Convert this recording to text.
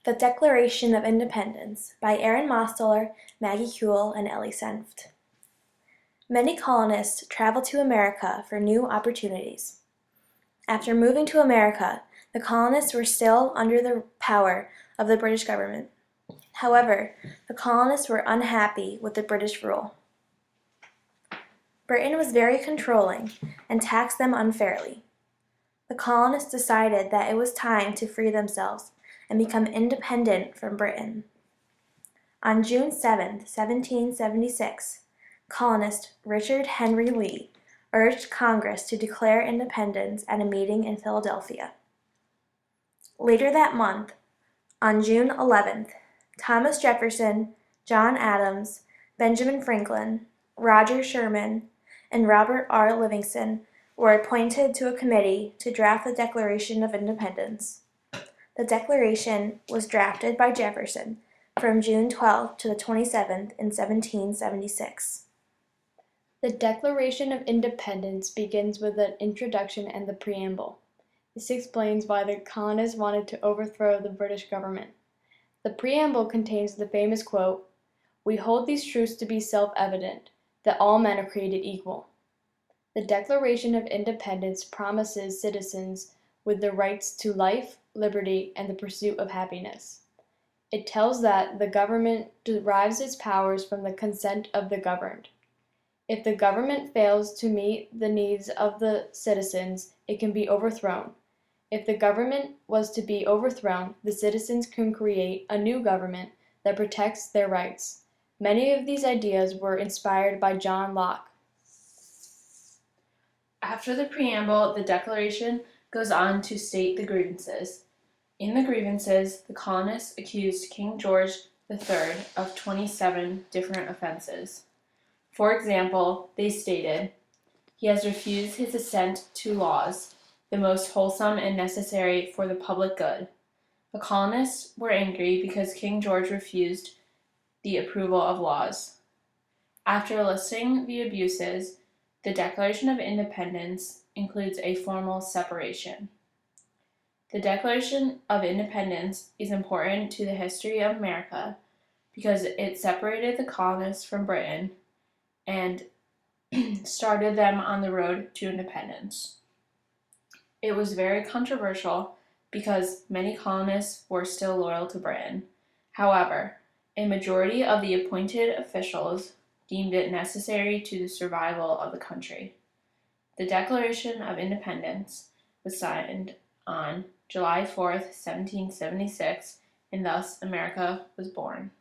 The Declaration of Independence by Aaron Mosteller, Maggie Kuehl, and Ellie Senft. Many colonists traveled to America for new opportunities. After moving to America, the colonists were still under the power of the British government. However, the colonists were unhappy with the British rule. Britain was very controlling and taxed them unfairly. The colonists decided that it was time to free themselves and become independent from Britain. On June 7, 1776, colonist Richard Henry Lee urged Congress to declare independence at a meeting in Philadelphia. Later that month, on June 11th, Thomas Jefferson, John Adams, Benjamin Franklin, Roger Sherman, and Robert R. Livingston were appointed to a committee to draft the Declaration of Independence. The Declaration was drafted by Jefferson from June 12th to the 27th in 1776. The Declaration of Independence begins with an introduction and the preamble. This explains why the colonists wanted to overthrow the British government. The preamble contains the famous quote, "We hold these truths to be self-evident, that all men are created equal." The Declaration of Independence promises citizens with the rights to life, liberty, and the pursuit of happiness. It tells that the government derives its powers from the consent of the governed. If the government fails to meet the needs of the citizens, it can be overthrown. If the government was to be overthrown, the citizens can create a new government that protects their rights. Many of these ideas were inspired by John Locke. After the preamble, the Declaration goes on to state the grievances. In the grievances, the colonists accused King George III of 27 different offenses. For example, they stated, "He has refused his assent to laws, the most wholesome and necessary for the public good." The colonists were angry because King George refused the approval of laws. After listing the abuses, the Declaration of Independence includes a formal separation. The Declaration of Independence is important to the history of America because it separated the colonists from Britain and started them on the road to independence. It was very controversial because many colonists were still loyal to Britain. However, a majority of the appointed officials deemed it necessary to the survival of the country. The Declaration of Independence was signed on July 4th, 1776, and thus America was born.